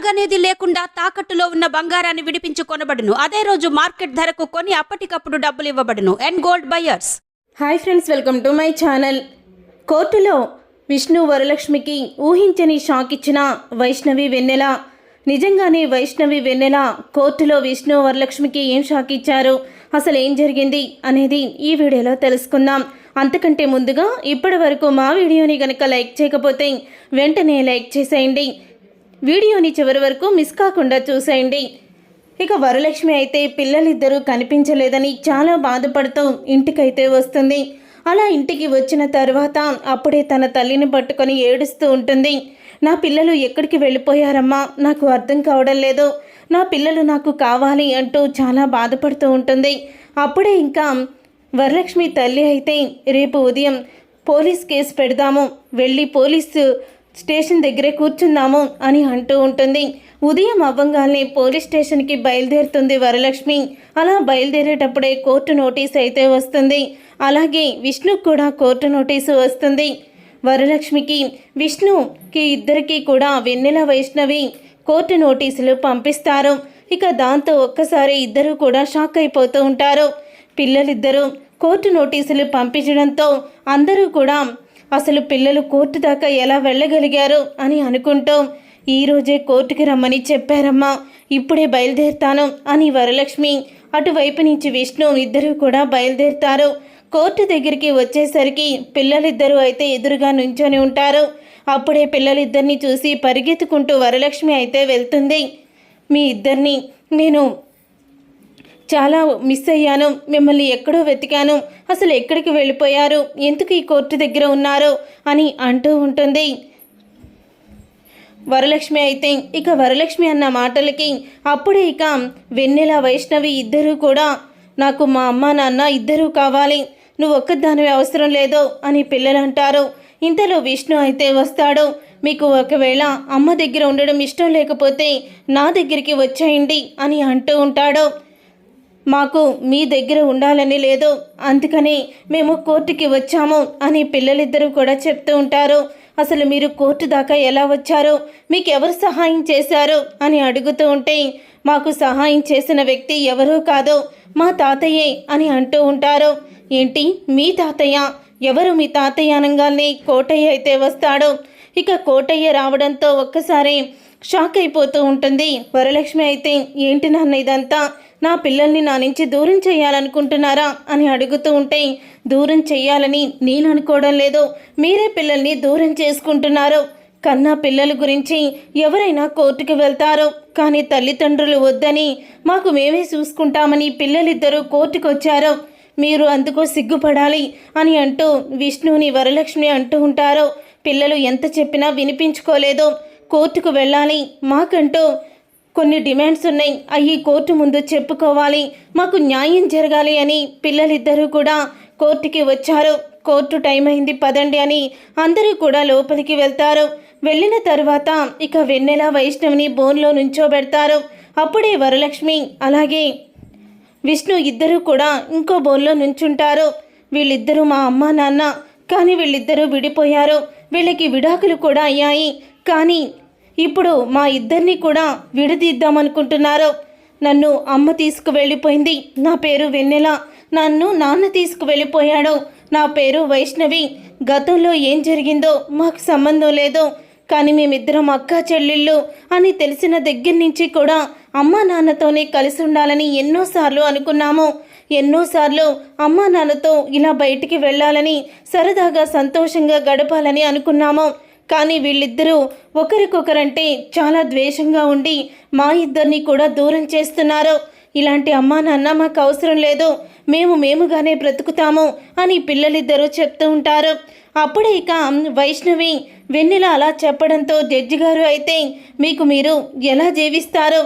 నగనేది లేకుండా తాకట్టులో ఉన్న బంగారాన్ని విడిపించి కొనబడును. అదే రోజు మార్కెట్ ధరకు కొని అప్పటికప్పుడు డబ్బులు ఇవ్వబడును. And gold buyers. Hi friends, welcome to my channel. కోర్టులో విష్ణు వరలక్ష్మికి ఊహించని షాక్ ఇచ్చిన వైష్ణవి వెన్నెల. నిజంగానే వైష్ణవి వెన్నెల కోర్టులో విష్ణు వరలక్ష్మికి ఏం షాక్ ఇచ్చారు, అసలు ఏం జరిగింది అనేది ఈ వీడియోలో తెలుసుకుందాం. అంతకంటే ముందుగా ఇప్పటి వరకు మా వీడియోని కనుక లైక్ చేయకపోతే వెంటనే లైక్ చేసేయండి. వీడియోని చివరి వరకు మిస్ కాకుండా చూసేయండి. ఇక వరలక్ష్మి అయితే పిల్లలిద్దరూ కనిపించలేదని చాలా బాధపడుతూ ఇంటికైతే వస్తుంది. అలా ఇంటికి వచ్చిన తర్వాత అప్పుడే తన తల్లిని పట్టుకొని ఏడుస్తూ ఉంటుంది. నా పిల్లలు ఎక్కడికి వెళ్ళిపోయారమ్మా, నాకు అర్థం కావడం లేదు, నా పిల్లలు నాకు కావాలి అంటూ చాలా బాధపడుతూ ఉంటుంది. అప్పుడే ఇంకా వరలక్ష్మి తల్లి అయితే రేపు ఉదయం పోలీస్ కేసు పెడదాము, వెళ్ళి పోలీసు స్టేషన్ దగ్గరే కూర్చుందాము అని అంటూ ఉంటుంది. ఉదయం అవ్వంగానే పోలీస్ స్టేషన్కి బయలుదేరుతుంది వరలక్ష్మి. అలా బయలుదేరేటప్పుడే కోర్టు నోటీస్ అయితే వస్తుంది. అలాగే విష్ణుకు కూడా కోర్టు నోటీసు వస్తుంది. వరలక్ష్మికి విష్ణుకి ఇద్దరికీ కూడా వెన్నెల వైష్ణవి కోర్టు నోటీసులు పంపిస్తారు. ఇక దాంతో ఒక్కసారి ఇద్దరు కూడా షాక్ అయిపోతూ ఉంటారు. పిల్లలిద్దరూ కోర్టు నోటీసులు పంపించడంతో అందరూ కూడా అసలు పిల్లలు కోర్టు దాకా ఎలా వెళ్ళగలిగారు అని అనుకుంటూ ఈరోజే కోర్టుకి రమ్మని చెప్పారమ్మా, ఇప్పుడే బయలుదేరుతాను అని వరలక్ష్మి అటువైపు నుంచి విష్ణు ఇద్దరు కూడా బయలుదేరుతారు. కోర్టు దగ్గరికి వచ్చేసరికి పిల్లలిద్దరూ అయితే ఎదురుగా నుంచొని ఉంటారు. అప్పుడే పిల్లలిద్దరిని చూసి పరిగెత్తుకుంటూ వరలక్ష్మి అయితే వెళ్తుంది. మీ ఇద్దరిని నేను చాలా మిస్ అయ్యాను, మిమ్మల్ని ఎక్కడో వెతికాను, అసలు ఎక్కడికి వెళ్ళిపోయారు, ఎందుకు ఈ కోర్టు దగ్గర ఉన్నారు అని అంటూ ఉంటుంది. వరలక్ష్మి అయితే ఇక వరలక్ష్మి అన్న మాటలకి అప్పుడే ఇక వెన్నెల వైష్ణవి ఇద్దరూ కూడా నాకు మా అమ్మ నాన్న ఇద్దరూ కావాలి, నువ్వు ఒక్కదానివి అవసరం లేదు అని పిల్లలు అంటారు. ఇంతలో విష్ణు అయితే వస్తాడు. మీకు ఒకవేళ అమ్మ దగ్గర ఉండడం ఇష్టం లేకపోతే నా దగ్గరికి వచ్చేయండి అని అంటూ ఉంటాడు. మాకు మీ దగ్గర ఉండాలని లేదు, అందుకని మేము కోర్టుకి వచ్చాము అని పిల్లలిద్దరూ కూడా చెప్తూ ఉంటారు. అసలు మీరు కోర్టు దాకా ఎలా వచ్చారు, మీకు ఎవరు సహాయం చేశారు అని అడుగుతూ ఉంటే మాకు సహాయం చేసిన వ్యక్తి ఎవరూ కాదు, మా తాతయ్యే అని అంటూ ఉంటారు. ఏంటి మీ తాతయ్య, ఎవరు మీ తాతయ్య అనగానే కోటయ్య అయితే వస్తాడు. ఇక కోటయ్య రావడంతో ఒక్కసారి షాక్ అయిపోతూ ఉంటుంది వరలక్ష్మి అయితే. ఏంటి నాన్న ఇదంతా, నా పిల్లల్ని నా నుంచి దూరం చేయాలనుకుంటున్నారా అని అడుగుతూ ఉంటే దూరం చేయాలని నేను అనుకోవడం లేదు, మీరే పిల్లల్ని దూరం చేసుకుంటున్నారు. కన్నా పిల్లల గురించి ఎవరైనా కోర్టుకు వెళ్తారు, కానీ తల్లిదండ్రులు వద్దని మాకు మేమే చూసుకుంటామని పిల్లలిద్దరూ కోర్టుకు వచ్చారు, మీరు అందుకో సిగ్గుపడాలి అని అంటూ విష్ణుని వరలక్ష్మి అంటూ ఉంటారు. పిల్లలు ఎంత చెప్పినా వినిపించుకోలేదు, కోర్టుకు వెళ్ళాలి, మాకంటూ కొన్ని డిమాండ్స్ ఉన్నాయి, అవి కోర్టు ముందు చెప్పుకోవాలి, మాకు న్యాయం జరగాలి అని పిల్లలిద్దరూ కూడా కోర్టుకి వచ్చారు. కోర్టు టైం అయింది పదండి అని అందరూ కూడా లోపలికి వెళ్తారు. వెళ్ళిన తర్వాత ఇక వెన్నెల వైష్ణవిని బోన్లో నుంచోబెడతారు. అప్పుడే వరలక్ష్మి అలాగే విష్ణు ఇద్దరూ కూడా ఇంకో బోన్లో నుంచుంటారు. వీళ్ళిద్దరూ మా అమ్మ నాన్న, కానీ వీళ్ళిద్దరూ విడిపోయారు, వీళ్ళకి విడాకులు కూడా అయ్యాయి, కానీ ఇప్పుడు మా ఇద్దరిని కూడా విడదీద్దామనుకుంటున్నారు. నన్ను అమ్మ తీసుకువెళ్ళిపోయింది, నా పేరు వెన్నెల, నన్ను నాన్న తీసుకువెళ్ళిపోయాడు, నా పేరు వైష్ణవి, గతంలో ఏం జరిగిందో మాకు సంబంధం లేదు, కానీ మేమిద్దరం అక్కా చెల్లెళ్ళు అని తెలిసిన దగ్గర నుంచి కూడా అమ్మా నాన్నతోనే కలిసి ఉండాలని ఎన్నోసార్లు అనుకున్నాము. ఎన్నోసార్లు అమ్మా నాన్నతో ఇలా బయటికి వెళ్ళాలని, సరదాగా సంతోషంగా గడపాలని అనుకున్నాము. కానీ వీళ్ళిద్దరూ ఒకరికొకరంటే చాలా ద్వేషంగా ఉండి మా ఇద్దరిని కూడా దూరం చేస్తున్నారు. ఇలాంటి అమ్మా నాన్న మాకు అవసరం లేదు, మేముగానే బ్రతుకుతాము అని పిల్లలిద్దరూ చెప్తూ ఉంటారు. అప్పుడే ఇక వైష్ణవి వెన్నెల అలా చెప్పడంతో జడ్జి గారు అయితే మీకు మీరు ఎలా జీవిస్తారు,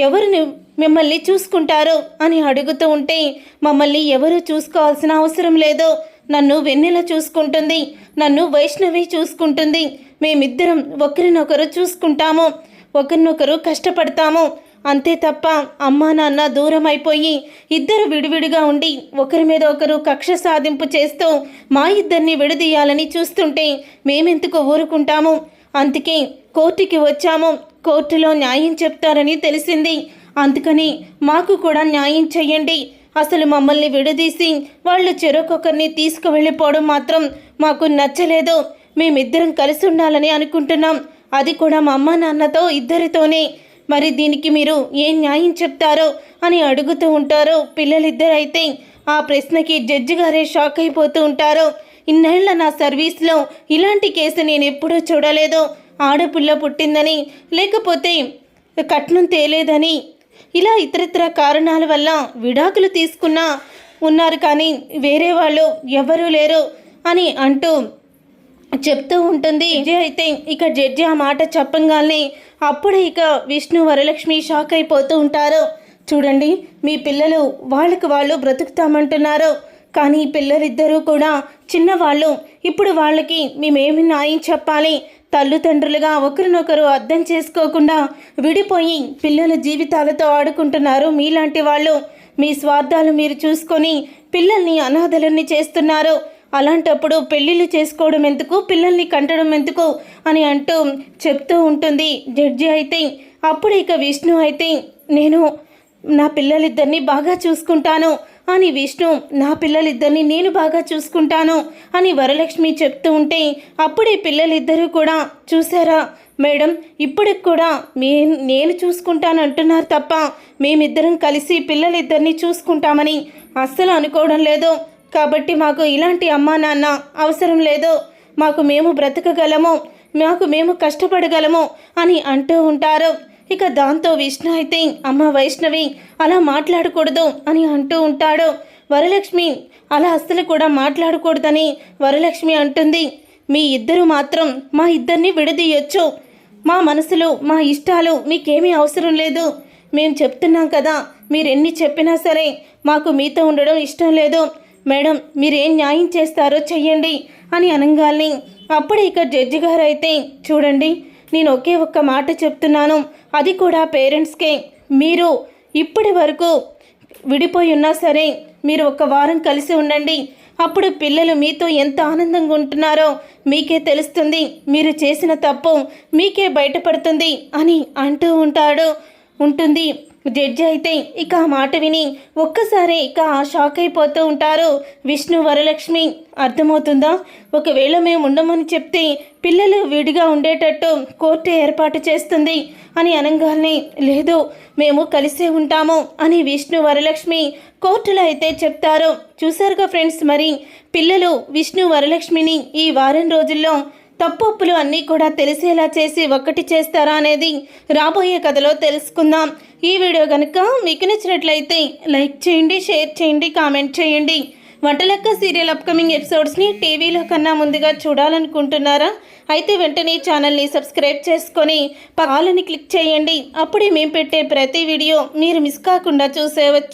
ఎవరిని మిమ్మల్ని చూసుకుంటారు అని అడుగుతూ ఉంటే మమ్మల్ని ఎవరు చూసుకోవాల్సిన అవసరం లేదు, నన్ను వెన్నెల చూసుకుంటుంది, నన్ను వైష్ణవి చూసుకుంటుంది, మేమిద్దరం ఒకరినొకరు చూసుకుంటాము, ఒకరినొకరు కష్టపడతాము, అంతే తప్ప అమ్మా నాన్న దూరం అయిపోయి ఇద్దరు విడివిడిగా ఉండి ఒకరి మీద ఒకరు కక్ష సాధింపు చేస్తూ మా ఇద్దరిని విడదీయాలని చూస్తుంటే మేమెందుకు ఊరుకుంటాము, అందుకే కోర్టుకి వచ్చాము, కోర్టులో న్యాయం చెప్తారని తెలిసింది. అందుకని మాకు కూడా న్యాయం చెయ్యండి. అసలు మమ్మల్ని విడదీసి వాళ్ళు చెరొకొకరిని తీసుకువెళ్ళిపోవడం మాత్రం మాకు నచ్చలేదు. మేమిద్దరం కలిసి ఉండాలని అనుకుంటున్నాం, అది కూడా మా అమ్మ నాన్నతో ఇద్దరితోనే. మరి దీనికి మీరు ఏం న్యాయం చెప్తారో అని అడుగుతూ ఉంటారు పిల్లలిద్దరైతే. ఆ ప్రశ్నకి జడ్జి గారే షాక్ అయిపోతూ ఉంటారు. ఇన్నేళ్ల నా సర్వీస్లో ఇలాంటి కేసు నేను ఎప్పుడూ చూడలేదు. ఆడపిల్ల పుట్టిందని, లేకపోతే కట్నం తేలేదని, ఇలా ఇతరత్ర కారణాల వల్ల విడాకులు తీసుకున్నా ఉన్నారు, కానీ వేరే వాళ్ళు ఎవరూ లేరు అని అంటూ చెప్తూ ఉంటుంది. విజయ్ అయితే ఇక జడ్జి ఆ మాట చెప్పంగానే అప్పుడే ఇక విష్ణు వరలక్ష్మి షాక్ అయిపోతూ ఉంటారు. చూడండి, మీ పిల్లలు వాళ్ళకి వాళ్ళు బ్రతుకుతామంటున్నారు, కానీ పిల్లలిద్దరూ కూడా చిన్నవాళ్ళు. ఇప్పుడు వాళ్ళకి మేమేమి న్యాయం చెప్పాలి? తల్లిదండ్రులుగా ఒకరినొకరు అర్థం చేసుకోకుండా విడిపోయి పిల్లల జీవితాలతో ఆడుకుంటున్నారు మీలాంటి వాళ్ళు. మీ స్వార్థాలు మీరు చూసుకొని పిల్లల్ని అనాథలని చేస్తున్నారు. అలాంటప్పుడు పెళ్ళిళ్ళు చేసుకోవడం ఎందుకు, పిల్లల్ని కంటడం ఎందుకు అని అంటూ చెప్తూ ఉంటుంది జడ్జి అయితే. అప్పుడు ఇక విష్ణు అయితే, నేను నా పిల్లలిద్దరిని బాగా చూసుకుంటాను అని విష్ణు, నా పిల్లలిద్దరిని నేను బాగా చూసుకుంటాను అని వరలక్ష్మి చెప్తూ ఉంటే, అప్పుడే పిల్లలిద్దరూ కూడా, చూసారా మేడం, ఇప్పటికి కూడా నేను చూసుకుంటాను అంటున్నారు తప్ప మేమిద్దరం కలిసి పిల్లలిద్దరిని చూసుకుంటామని అస్సలు అనుకోవడం లేదు. కాబట్టి మాకు ఇలాంటి అమ్మా నాన్న అవసరం లేదు. మాకు మేము బ్రతకగలము, మాకు మేము కష్టపడగలము అని అంటూ ఉంటారు. ఇక దాంతో విష్ణు అయితే, అమ్మ వైష్ణవి అలా మాట్లాడకూడదు అని అంటూ ఉంటాడు. వరలక్ష్మి అలా అస్సలు కూడా మాట్లాడకూడదని వరలక్ష్మి అంటుంది. మీ ఇద్దరు మాత్రం మా ఇద్దరిని విడదీయొచ్చు. మా మనసులు, మా ఇష్టాలు మీకేమీ అవసరం లేదు. మేము చెప్తున్నాం కదా, మీరెన్ని చెప్పినా సరే మాకు మీతో ఉండడం ఇష్టం లేదు. మేడం, మీరేం న్యాయం చేస్తారో చెయ్యండి అని అనగానే అప్పుడే ఇక జడ్జి గారు అయితే, చూడండి, నేను ఒకే ఒక్క మాట చెప్తున్నాను, అది కూడా పేరెంట్స్కే. మీరు ఇప్పటి వరకు విడిపోయి ఉన్నా సరే మీరు ఒక వారం కలిసి ఉండండి. అప్పుడు పిల్లలు మీతో ఎంత ఆనందంగా ఉంటున్నారో మీకే తెలుస్తుంది. మీరు చేసిన తప్పు మీకే బయటపడుతుంది అని అంటూ ఉంటుంది జడ్జి అయితే. ఇక ఆ మాట విని ఒక్కసారి ఇక షాక్ అయిపోతూ ఉంటారు విష్ణు వరలక్ష్మి. అర్థమవుతుందా? ఒకవేళ మేము ఉండమని చెప్తే పిల్లలు విడిగా ఉండేటట్టు కోర్టు ఏర్పాటు చేస్తుంది అని అనగానే, లేదు, మేము కలిసే ఉంటాము అని విష్ణు వరలక్ష్మి కోర్టులో అయితే చెప్తారు. చూసారుగా ఫ్రెండ్స్, మరి పిల్లలు విష్ణు వరలక్ష్మిని ఈ వారం రోజుల్లో తప్పొప్పులు అన్నీ కూడా తెలిసేలా చేసి ఒక్కటి చేస్తారా అనేది రాబోయే కథలో తెలుసుకుందాం. ఈ వీడియో కనుక మీకు నచ్చినట్లయితే లైక్ చేయండి, షేర్ చేయండి, కామెంట్ చేయండి. వంటలక్క సీరియల్ అప్కమింగ్ ఎపిసోడ్స్ని టీవీలో కన్నా ముందుగా చూడాలనుకుంటున్నారా? అయితే వెంటనే ఛానల్ని సబ్స్క్రైబ్ చేసుకొని ఆల్ అని క్లిక్ చేయండి. అప్పుడే మేము పెట్టే ప్రతి వీడియో మీరు మిస్ కాకుండా చూసేవచ్చు.